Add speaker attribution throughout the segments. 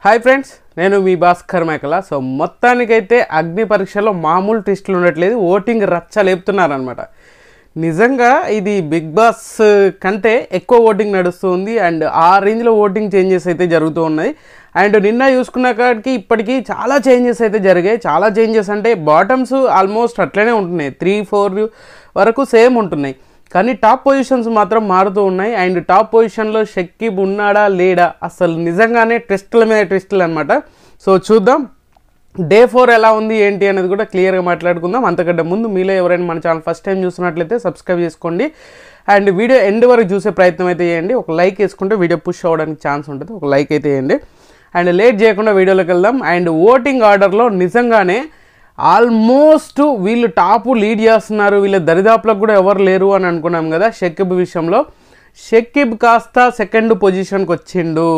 Speaker 1: Hi friends, నేను మీ భాస్కర్ మేకల. So మొత్తానికైతే అగ్ని పరీక్షలో మామూలు టెస్టులు ఉండట్లేదు, ఓటింగ్ రచ్చ లేపుతున్నారనమాట. నిజంగా ఇది బిగ్ బాస్ కంటే ఎక్కువ ఓటింగ్ నడుస్తుంది అండ్ ఆ రేంజ్లో ఓటింగ్ చేంజెస్ అయితే జరుగుతూ ఉన్నాయి. అండ్ నిన్న చూసుకున్న కాడికి ఇప్పటికీ చాలా చేంజెస్ అయితే జరిగాయి. చాలా చేంజెస్ అంటే బాటమ్స్ ఆల్మోస్ట్ అట్లనే ఉంటున్నాయి, 3-4 వరకు సేమ్ ఉంటున్నాయి, కానీ టాప్ పొజిషన్స్ మాత్రం మారుతూ ఉన్నాయి. అండ్ టాప్ పొజిషన్లో షకీబ్ ఉన్నాడా లేడా, అసలు నిజంగానే టెస్టుల మీద టెస్టులు అనమాట. సో చూద్దాం డే 4 ఎలా ఉంది ఏంటి అనేది కూడా క్లియర్గా మాట్లాడుకుందాం. అంతకంటే ముందు మీలో ఎవరైనా మన ఛానల్ ఫస్ట్ టైం చూస్తున్నట్లయితే సబ్స్క్రైబ్ చేసుకోండి అండ్ వీడియో ఎండ్ వరకు చూసే ప్రయత్నం అయితే చేయండి. ఒక లైక్ వేసుకుంటే వీడియో పుష్ అవ్వడానికి ఛాన్స్ ఉంటుంది, ఒక లైక్ అయితే వేయండి. అండ్ లేట్ చేయకుండా వీడియోలోకి వెళ్దాం. అండ్ ఓటింగ్ ఆర్డర్లో నిజంగానే ఆల్మోస్ట్ వీళ్ళు టాపు లీడ్ చేస్తున్నారు, వీళ్ళ దరిదాపులకు కూడా ఎవరు లేరు అని అనుకున్నాం కదా. షకీబ్ విషయంలో షకీబ్ కాస్త సెకండ్ పొజిషన్కి వచ్చిండు.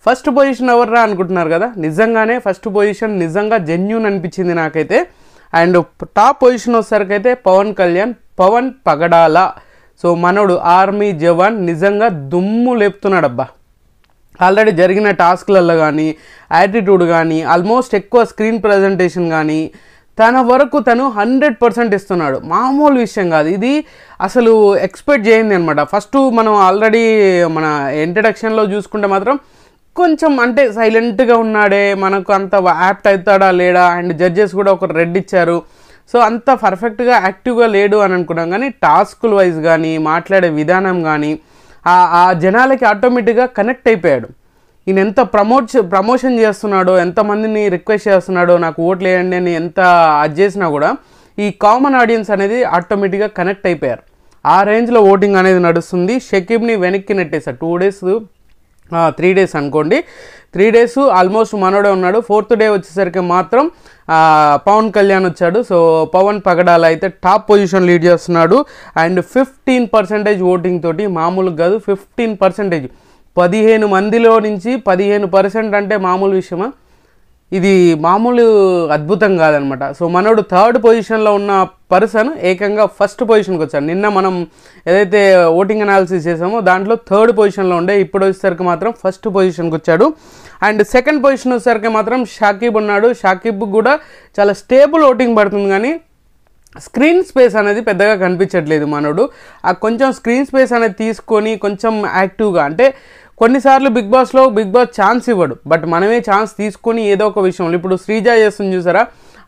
Speaker 1: ఫస్ట్ పొజిషన్ ఎవర్రా అనుకుంటున్నారు కదా, నిజంగానే ఫస్ట్ పొజిషన్ నిజంగా జెన్యూన్ అనిపించింది నాకైతే. అండ్ టాప్ పొజిషన్ వచ్చేసరికి అయితే పవన్ కళ్యాణ్, పవన్ పగడాల. సో మనోడు ఆర్మీ జవాన్ నిజంగా దుమ్ము లేపుతున్నాడు అబ్బా. ఆల్రెడీ జరిగిన టాస్క్లలో కానీ యాటిట్యూడ్ కానీ ఆల్మోస్ట్ ఎక్కువ స్క్రీన్ ప్రజెంటేషన్ కానీ తన వరకు తను 100% ఇస్తున్నాడు. మామూలు విషయం కాదు ఇది, అసలు ఎక్స్పెక్ట్ చేయింది అనమాట. ఫస్ట్ మనం ఆల్రెడీ మన ఇంట్రడక్షన్లో చూసుకుంటే మాత్రం కొంచెం అంటే సైలెంట్గా ఉన్నాడే, మనకు అంత యాప్ట్ అవుతాడా లేడా, అండ్ జడ్జెస్ కూడా ఒక రెడ్ ఇచ్చారు. సో అంత పర్ఫెక్ట్గా యాక్టివ్గా లేడు అని అనుకున్నాం, కానీ టాస్కుల వైజ్ కానీ మాట్లాడే విధానం కానీ ఆ జనాలకి ఆటోమేటిక్గా కనెక్ట్ అయిపోయాడు. ఈయన ఎంత ప్రమోషన్ చేస్తున్నాడో, ఎంతమందిని రిక్వెస్ట్ చేస్తున్నాడో నాకు ఓట్లు వేయండి అని ఎంత అది చేసినా కూడా ఈ కామన్ ఆడియన్స్ అనేది ఆటోమేటిక్గా కనెక్ట్ అయిపోయారు. ఆ రేంజ్లో ఓటింగ్ అనేది నడుస్తుంది. షకీబ్ని వెనక్కి నెట్టేశారు 3 డేస్ అనుకోండి. 3 డేస్ ఆల్మోస్ట్ మనోడే ఉన్నాడు. 4th డే వచ్చేసరికి మాత్రం పవన్ కళ్యాణ్ వచ్చాడు. సో పవన్ పగడాల అయితే టాప్ పొజిషన్ లీడ్ చేస్తున్నాడు. అండ్ 15% ఓటింగ్ తోటి, మామూలు కాదు 15%, 15 మందిలో నుంచి 15% అంటే మామూలు విషయమా, ఇది మామూలు అద్భుతం కాదనమాట. సో మనోడు 3rd పొజిషన్లో ఉన్న పర్సన్ ఏకంగా ఫస్ట్ పొజిషన్కి వచ్చాడు. నిన్న మనం ఏదైతే ఓటింగ్ అనాలిసిస్ చేసామో దాంట్లో 3rd పొజిషన్లో ఉండే, ఇప్పుడు వచ్చేసరికి మాత్రం ఫస్ట్ పొజిషన్కి వచ్చాడు. అండ్ 2nd పొజిషన్ వచ్చేసరికి మాత్రం షకీబ్ ఉన్నాడు. షకీబ్ కూడా చాలా స్టేబుల్ ఓటింగ్ పడుతుంది, కానీ స్క్రీన్ స్పేస్ అనేది పెద్దగా కనిపించట్లేదు. మనోడు ఆ కొంచెం స్క్రీన్ స్పేస్ అనేది తీసుకొని కొంచెం యాక్టివ్గా, అంటే కొన్నిసార్లు బిగ్ బాస్ ఛాన్స్ ఇవ్వడు, బట్ మనమే ఛాన్స్ తీసుకొని ఏదో ఒక విషయంలో, ఇప్పుడు శ్రీజ చేస్తుంది చూసారా,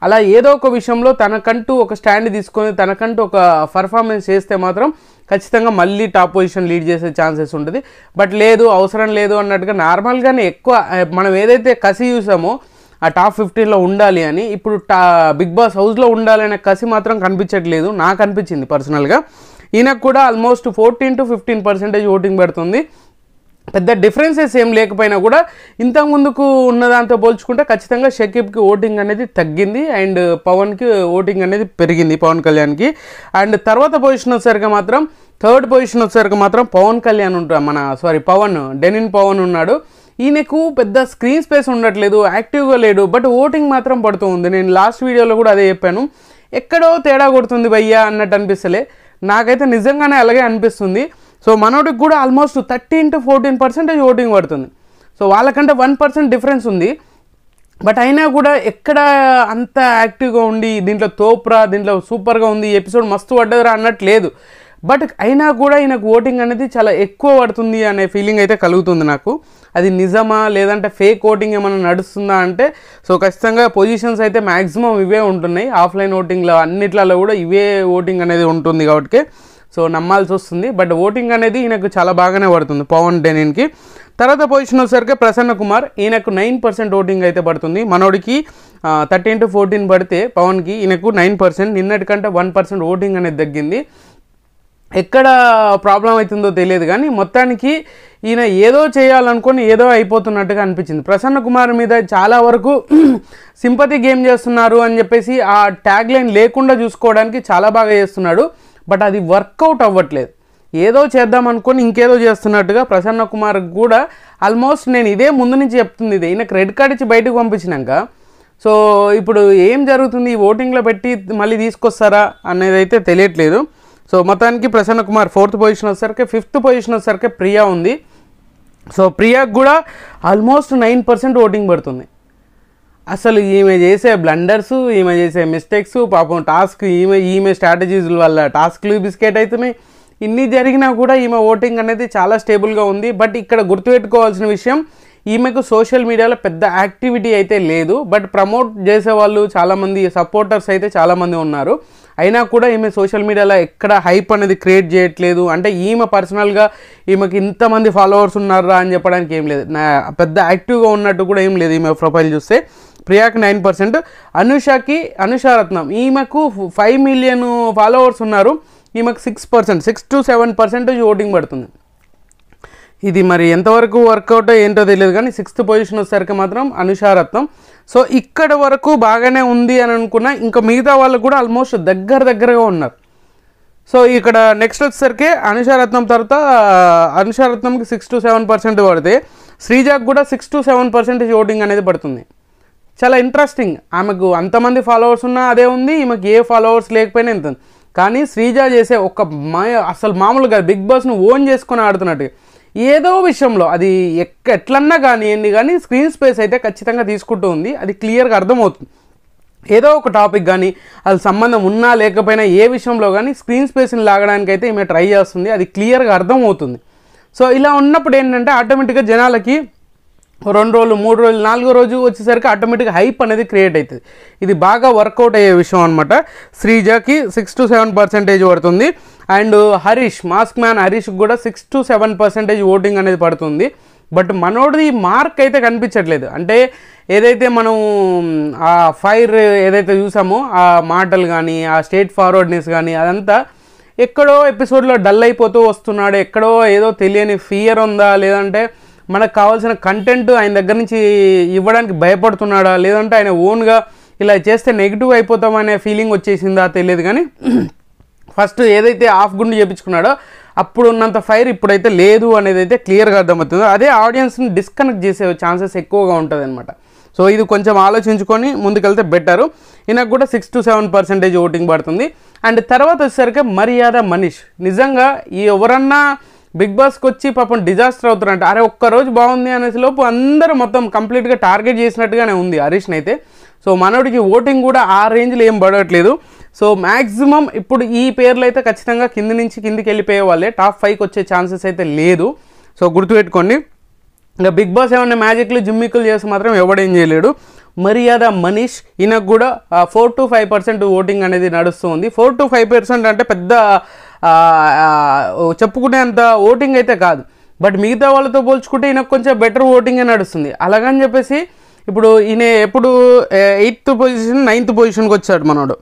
Speaker 1: అలా ఏదో ఒక విషయంలో తనకంటూ ఒక స్టాండ్ తీసుకొని తనకంటూ ఒక పర్ఫార్మెన్స్ చేస్తే మాత్రం ఖచ్చితంగా మళ్ళీ టాప్ పొజిషన్ లీడ్ చేసే ఛాన్సెస్ ఉంటుంది. బట్ లేదు, అవసరం లేదు అన్నట్టుగా నార్మల్గానే ఎక్కువ మనం ఏదైతే కసి చూసామో ఆ టాప్ 15లో ఉండాలి అని, ఇప్పుడు బిగ్ బాస్ హౌస్లో ఉండాలనే కసి మాత్రం కనిపించట్లేదు, నాకు అనిపించింది పర్సనల్గా. ఈయనకు కూడా ఆల్మోస్ట్ 14-15% ఓటింగ్ పడుతుంది. పెద్ద డిఫరెన్సెస్ ఏం లేకపోయినా కూడా ఇంతకుముందుకు ఉన్నదాంతో పోల్చుకుంటే ఖచ్చితంగా షకీబ్కి ఓటింగ్ అనేది తగ్గింది అండ్ పవన్కి ఓటింగ్ అనేది పెరిగింది, పవన్ కళ్యాణ్కి. అండ్ తర్వాత పొజిషన్ వచ్చేసరికి మాత్రం 3rd పొజిషన్ వచ్చేసరికి మాత్రం పవన్ కళ్యాణ్ డెనిన్ పవన్ ఉన్నాడు. ఈయనకు పెద్ద స్క్రీన్ స్పేస్ ఉండట్లేదు, యాక్టివ్గా లేడు, బట్ ఓటింగ్ మాత్రం పడుతూ ఉంది. నేను లాస్ట్ వీడియోలో కూడా అదే చెప్పాను, ఎక్కడో తేడా కొడుతుంది భయ్యా అన్నట్టు అనిపిస్తలే, నాకైతే నిజంగానే అలాగే అనిపిస్తుంది. సో మనోడికి కూడా ఆల్మోస్ట్ 13-14% ఓటింగ్ పడుతుంది. సో వాళ్ళకంటే 1% డిఫరెన్స్ ఉంది, బట్ అయినా కూడా ఎక్కడ అంత యాక్టివ్గా ఉండి దీంట్లో తోప్రా, దీంట్లో సూపర్గా ఉంది, ఎపిసోడ్ మస్తు పడ్డదిరా అన్నట్టు లేదు. బట్ అయినా కూడా ఈయనకు ఓటింగ్ అనేది చాలా ఎక్కువ పడుతుంది అనే ఫీలింగ్ అయితే కలుగుతుంది నాకు. అది నిజమా లేదంటే ఫేక్ ఓటింగ్ ఏమైనా నడుస్తుందా అంటే, సో ఖచ్చితంగా పొజిషన్స్ అయితే మ్యాక్సిమం ఇవే ఉంటున్నాయి. ఆఫ్లైన్ ఓటింగ్లో అన్నిట్లలో కూడా ఇవే ఓటింగ్ అనేది ఉంటుంది కాబట్టి సో నమ్మాల్సి వస్తుంది. బట్ ఓటింగ్ అనేది ఈయనకు చాలా బాగానే పడుతుంది పవన్ డెనిన్కి. తర్వాత పొజిషన్ వచ్చేసరికి ప్రసన్న కుమార్, ఈయనకు 9% ఓటింగ్ అయితే పడుతుంది. మనోడికి 13-14 పడితే పవన్కి, ఈయనకు 9%, నిన్నటికంటే 1% ఓటింగ్ అనేది తగ్గింది. ఎక్కడ ప్రాబ్లం అవుతుందో తెలియదు, కానీ మొత్తానికి ఈయన ఏదో చేయాలనుకొని ఏదో అయిపోతున్నట్టుగా అనిపించింది. ప్రసన్న కుమార్ మీద చాలా వరకు సింపతి గేమ్ చేస్తున్నారు అని చెప్పేసి ఆ ట్యాగ్ లైన్ లేకుండా చూసుకోవడానికి చాలా బాగా చేస్తున్నాడు, బట్ అది వర్కౌట్ అవ్వట్లేదు. ఏదో చేద్దాం అనుకొని ఇంకేదో చేస్తున్నట్టుగా ప్రసన్న కుమార్ కూడా ఆల్మోస్ట్ నేను ఇదే ముందు నుంచి చెప్తుంది, ఇదే ఈయనకు రెడ్ కార్డ్ ఇచ్చి బయటకు పంపించినాక సో ఇప్పుడు ఏం జరుగుతుంది, ఓటింగ్లో పెట్టి మళ్ళీ తీసుకొస్తారా అనేది అయితే తెలియట్లేదు. సో మొత్తానికి ప్రసన్న కుమార్ 4th పొజిషన్ వచ్చేసరికి, 5th పొజిషన్ వచ్చేసరికి ప్రియా ఉంది. సో ప్రియాకు కూడా ఆల్మోస్ట్ 9% ఓటింగ్ పడుతుంది. అసలు ఈమె చేసే బ్లండర్స్, ఈమె చేసే మిస్టేక్స్, పాపం టాస్క్ ఈమె స్ట్రాటజీస్ వల్ల టాస్క్లు బిస్కెట్ అవుతున్నాయి. ఇన్ని జరిగినా కూడా ఈమె ఓటింగ్ అనేది చాలా స్టేబుల్గా ఉంది. బట్ ఇక్కడ గుర్తుపెట్టుకోవాల్సిన విషయం, ఈమెకు సోషల్ మీడియాలో పెద్ద యాక్టివిటీ అయితే లేదు. బట్ ప్రమోట్ చేసేవాళ్ళు చాలామంది, సపోర్టర్స్ అయితే చాలామంది ఉన్నారు. అయినా కూడా ఈమె సోషల్ మీడియాలో ఎక్కడ హైప్ అనేది క్రియేట్ చేయట్లేదు. అంటే ఈమె పర్సనల్గా ఈమెకి ఇంతమంది ఫాలోవర్స్ ఉన్నారా అని చెప్పడానికి ఏం లేదు, పెద్ద యాక్టివ్గా ఉన్నట్టు కూడా ఏం లేదు ఈమె ప్రొఫైల్ చూస్తే. ప్రియాకి 9%, అనుషారత్నం ఈమెకు 5 మిలియన్ ఫాలోవర్స్ ఉన్నారు, ఈమెకు 6%, 6 to 7% ఓటింగ్ పడుతుంది. ఇది మరి ఎంతవరకు వర్కౌట్ ఏంటో తెలియదు, కానీ 6th పొజిషన్ వచ్చేసరికి మాత్రం అనుషారత్నం. సో ఇక్కడ వరకు బాగానే ఉంది అని అనుకున్నా, ఇంకా మిగతా వాళ్ళు కూడా ఆల్మోస్ట్ దగ్గరగా ఉన్నారు. సో ఇక్కడ నెక్స్ట్ వచ్చేసరికి అనుషారత్నం తర్వాత అనుషారత్నంకి 6 to 7% పడితే శ్రీజాకు కూడా 6 to 7% ఓటింగ్ అనేది పడుతుంది. చాలా ఇంట్రెస్టింగ్. ఆమెకు అంతమంది ఫాలోవర్స్ ఉన్నా అదే ఉంది, ఈమెకు ఏ ఫాలోవర్స్ లేకపోయినా ఎంత. కానీ శ్రీజ చేసే ఒక అసలు మామూలుగా బిగ్ బాస్ను ఓన్ చేసుకొని ఆడుతున్నట్టు ఏదో విషయంలో అది ఎట్లన్నా కానివ్వండి, కానీ స్క్రీన్ స్పేస్ అయితే ఖచ్చితంగా తీసుకుంటూ ఉంది. అది క్లియర్గా అర్థమవుతుంది. ఏదో ఒక టాపిక్ కానీ అది సంబంధం ఉన్నా లేకపోయినా ఏ విషయంలో కానీ స్క్రీన్ స్పేస్ని లాగడానికి అయితే ఈమె ట్రై చేస్తుంది. అది క్లియర్గా అర్థమవుతుంది. సో ఇలా ఉన్నప్పుడు ఏంటంటే ఆటోమేటిక్గా జనాలకి 2 రోజులు 3 రోజులు 4వ రోజు వచ్చేసరికి ఆటోమేటిక్గా హైప్ అనేది క్రియేట్ అవుతుంది. ఇది బాగా వర్కౌట్ అయ్యే విషయం అనమాట. శ్రీజాకి 6 to 7% పడుతుంది. అండ్ హరీష్, మాస్క్ మ్యాన్ హరీష్కి కూడా 6 to 7% ఓటింగ్ అనేది పడుతుంది. బట్ మనోడిది మార్క్ అయితే కనిపించట్లేదు. అంటే ఏదైతే మనం ఆ ఫైర్ ఏదైతే చూసామో ఆ మాటలు కానీ ఆ స్టేట్ ఫార్వర్డ్నెస్ కానీ అదంతా ఎక్కడో ఎపిసోడ్లో డల్ అయిపోతూ వస్తున్నాడు. ఎక్కడో ఏదో తెలియని ఫియర్ ఉందా, లేదంటే మనకు కావాల్సిన కంటెంట్ ఆయన దగ్గర నుంచి ఇవ్వడానికి భయపడుతున్నాడా, లేదంటే ఆయన ఓన్గా ఇలా చేస్తే నెగిటివ్ అయిపోతామనే ఫీలింగ్ వచ్చేసిందా తెలియదు. కానీ ఫస్ట్ ఏదైతే ఆఫ్ గుండు చేయించుకున్నాడో అప్పుడు ఉన్నంత ఫైర్ ఇప్పుడైతే లేదు అనేది అయితే క్లియర్గా అర్థమవుతుంది. అదే ఆడియన్స్ని డిస్కనెక్ట్ చేసే ఛాన్సెస్ ఎక్కువగా ఉంటుంది అనమాట. సో ఇది కొంచెం ఆలోచించుకొని ముందుకెళ్తే బెటరు. ఈయనకు కూడా 6 to 7% ఓటింగ్ పడుతుంది. అండ్ తర్వాత వచ్చేసరికి మర్యాద మనీష్. నిజంగా ఈ ఎవరన్నా బిగ్ బాస్కి వచ్చి పాపం డిజాస్టర్ అవుతారంట. అరే ఒక్కరోజు బాగుంది అనేసి లోపు అందరూ మొత్తం కంప్లీట్గా టార్గెట్ చేసినట్టుగానే ఉంది హరీష్ని అయితే. సో మనోడికి ఓటింగ్ కూడా ఆ రేంజ్లో ఏం పడట్లేదు. సో మ్యాక్సిమం ఇప్పుడు ఈ పేర్లు అయితే ఖచ్చితంగా కింది నుంచి కిందికి వెళ్ళిపోయే వాళ్ళే, టాప్ 5కి వచ్చే ఛాన్సెస్ అయితే లేదు. సో గుర్తుపెట్టుకోండి. ఇంకా బిగ్ బాస్ ఏమన్నా మ్యాజిక్లు జిమ్మికులు చేసి మాత్రం ఎవడేం చేయలేడు. మర్యాద మనీష్ ఈయనకు కూడా 4 to 5% ఓటింగ్ అనేది నడుస్తుంది. 4 to 5% అంటే పెద్ద చెప్పుకునేంత ఓటింగ్ అయితే కాదు. బట్ మిగతా వాళ్ళతో పోల్చుకుంటే ఈయనకు కొంచెం బెటర్ ఓటింగే నడుస్తుంది. అలాగని చెప్పేసి ఇప్పుడు ఈయన ఎప్పుడు 8th పొజిషన్ 9th పొజిషన్కి వచ్చాడు మనోడు.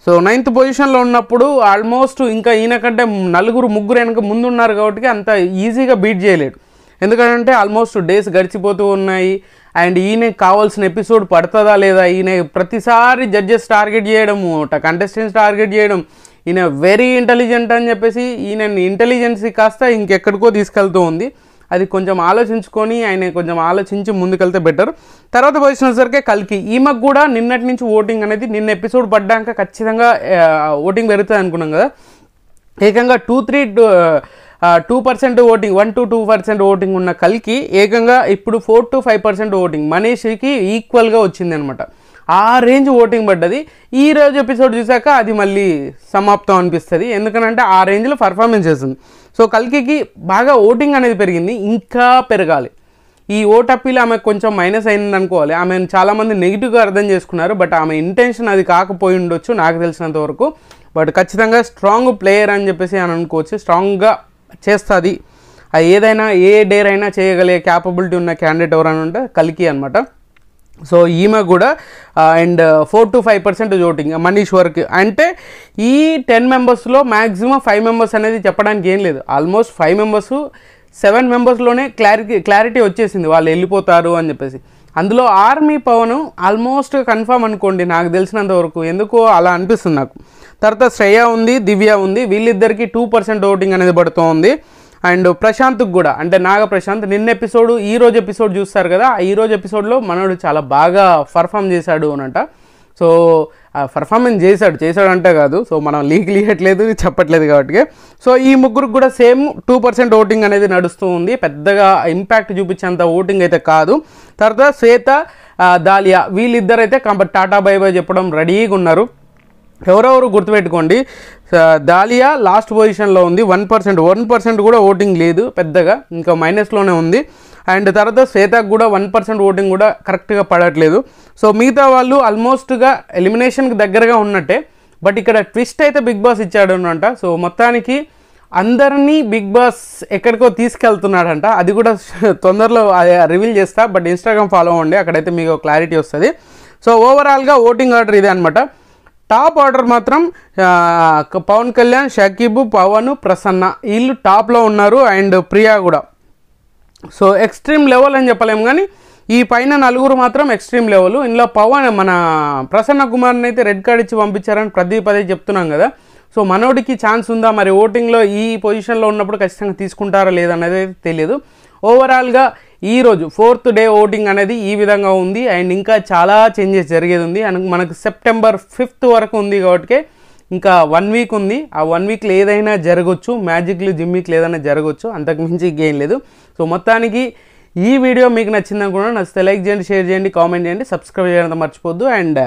Speaker 1: సో 9th పొజిషన్లో ఉన్నప్పుడు ఆల్మోస్ట్ ఇంకా ఈయన కంటే 4-3 వెనక ముందు ఉన్నారు కాబట్టి అంత ఈజీగా బీట్ చేయలేడు. ఎందుకంటే ఆల్మోస్ట్ డేస్ గడిచిపోతూ ఉన్నాయి. అండ్ ఈయనకి కావాల్సిన ఎపిసోడ్ పడుతుందా లేదా, ఈయన ప్రతిసారి జడ్జెస్ టార్గెట్ చేయడము, కంటెస్టెంట్స్ టార్గెట్ చేయడం, ఈయన వెరీ ఇంటెలిజెంట్ అని చెప్పేసి ఈయన ఇంటెలిజెన్సీ కాస్త ఇంకెక్కడికో తీసుకెళ్తూ ఉంది. అది కొంచెం ఆలోచించుకొని ఆయన కొంచెం ఆలోచించి ముందుకెళ్తే బెటర్. తర్వాత పొజిషన్ వచ్చేసరికి కల్కి. ఈమెకు కూడా నిన్నటి నుంచి ఓటింగ్ అనేది నిన్న ఎపిసోడ్ పడ్డాక ఖచ్చితంగా ఓటింగ్ పెరుగుతుంది అనుకున్నాం కదా. ఏకంగా 2% ఓటింగ్, 1 to 2% ఓటింగ్ ఉన్న కల్కి ఏకంగా ఇప్పుడు 4 to 5% ఓటింగ్ మనీష్కి ఈక్వల్గా వచ్చింది అనమాట. ఆ రేంజ్ ఓటింగ్ పడ్డది. ఈ రోజు ఎపిసోడ్ చూసాక అది మళ్ళీ సమాప్తం అనిపిస్తుంది. ఎందుకంటే ఆ రేంజ్లో పర్ఫార్మెన్స్ చేస్తుంది. సో కల్కి బాగా ఓటింగ్ అనేది పెరిగింది, ఇంకా పెరగాలి. ఈ ఓటప్పీలు ఆమె కొంచెం మైనస్ అయింది అనుకోవాలి. ఆమెను చాలామంది నెగిటివ్గా అర్థం చేసుకున్నారు. బట్ ఆమె ఇంటెన్షన్ అది కాకపోయి ఉండొచ్చు నాకు తెలిసినంత వరకు. బట్ ఖచ్చితంగా స్ట్రాంగ్ ప్లేయర్ అని చెప్పేసి అని అనుకోవచ్చు. స్ట్రాంగ్గా చేస్తుంది. అది ఏదైనా ఏ డేర్ అయినా చేయగలిగే క్యాపబిలిటీ ఉన్న క్యాండిడేట్ ఎవరైనా ఉంటే కల్కి అనమాట. సో ఈమె కూడా and 4 to 5% voting Manish work. అంటే ఈ 10 మెంబర్స్లో మ్యాక్సిమం 5 మెంబర్స్ అనేది చెప్పడానికి ఏం లేదు. ఆల్మోస్ట్ 5 మెంబర్స్ 7 మెంబర్స్లోనే క్లారిటీ వచ్చేసింది వాళ్ళు వెళ్ళిపోతారు అని చెప్పేసి. అందులో ఆర్మీ పవన్ ఆల్మోస్ట్ కన్ఫర్మ్ అనుకోండి నాకు తెలిసినంత వరకు. ఎందుకో అలా అనిపిస్తుంది నాకు. తర్వాత శ్రేయ ఉంది, దివ్య ఉంది. వీళ్ళిద్దరికి 2% ఓటింగ్ అనేది పడుతోంది. అండ్ ప్రశాంత్కి కూడా, అంటే నాగ ప్రశాంత్ నిన్న ఎపిసోడ్ ఈ రోజు ఎపిసోడ్ చూస్తారు కదా, ఈ రోజు ఎపిసోడ్లో మనోడు చాలా బాగా పర్ఫామ్ చేశాడు అనంట. సో పర్ఫార్మెన్స్ చేశాడు అంటే కాదు, సో మనం లీక్ ఇవ్వట్లేదు చెప్పట్లేదు కాబట్టి. సో ఈ ముగ్గురికి కూడా సేమ్ 2% ఓటింగ్ అనేది నడుస్తూ ఉంది, పెద్దగా ఇంపాక్ట్ చూపించేంత ఓటింగ్ అయితే కాదు. తర్వాత శ్వేత దాలియా వీళ్ళిద్దరైతే టాటా బై బై చెప్పడం రెడీగా ఉన్నారు. ఎవరెవరు గుర్తుపెట్టుకోండి, దాలియా లాస్ట్ పొజిషన్లో ఉంది, 1% కూడా ఓటింగ్ లేదు పెద్దగా, ఇంకా మైనస్లోనే ఉంది. అండ్ తర్వాత శ్వేతకు కూడా 1% ఓటింగ్ కూడా కరెక్ట్గా పడట్లేదు. సో మిగతా వాళ్ళు ఆల్మోస్ట్గా ఎలిమినేషన్కి దగ్గరగా ఉన్నట్టే. బట్ ఇక్కడ ట్విస్ట్ అయితే బిగ్ బాస్ ఇచ్చాడు అనమాట. సో మొత్తానికి అందరినీ బిగ్ బాస్ ఎక్కడికో తీసుకెళ్తున్నాడంట, అది కూడా తొందరలో రివీల్ చేస్తా. బట్ ఇన్స్టాగ్రామ్ ఫాలో అవ్వండి, అక్కడైతే మీకు క్లారిటీ వస్తుంది. సో ఓవరాల్గా ఓటింగ్ ఆర్డర్ ఇదే అనమాట. టాప్ ఆర్డర్ మాత్రం పవన్ కళ్యాణ్, షకీబ్, పవన్, ప్రసన్న వీళ్ళు టాప్లో ఉన్నారు. అండ్ ప్రియా కూడా. సో ఎక్స్ట్రీమ్ లెవెల్ అని చెప్పలేము, కానీ ఈ పైన నలుగురు మాత్రం ఎక్స్ట్రీమ్ లెవెల్. ఇందులో పవన్ మన ప్రసన్న కుమార్ని అయితే రెడ్ కార్డ్ ఇచ్చి పంపించారని పదే చెప్తున్నాం కదా. సో మనోడికి ఛాన్స్ ఉందా మరి ఓటింగ్లో, ఈ పొజిషన్లో ఉన్నప్పుడు ఖచ్చితంగా తీసుకుంటారా లేదనేది తెలియదు. ఓవరాల్గా ఈరోజు 4th డే ఓటింగ్ అనేది ఈ విధంగా ఉంది. అండ్ ఇంకా చాలా చేంజెస్ జరిగేది ఉంది. మనకు September 5th వరకు ఉంది కాబట్టి ఇంకా 1 వీక్ ఉంది. ఆ 1 వీక్లో ఏదైనా జరగవచ్చు, మ్యాజిక్లు జిమ్మిక్లు ఏదైనా జరగవచ్చు, అంతకుమించి ఇంకేం లేదు. సో మొత్తానికి ఈ వీడియో మీకు నచ్చిందనుకున్నాను. నచ్చితే లైక్ చేయండి, షేర్ చేయండి, కామెంట్ చేయండి, సబ్స్క్రైబ్ చేయడం మర్చిపోద్దు. అండ్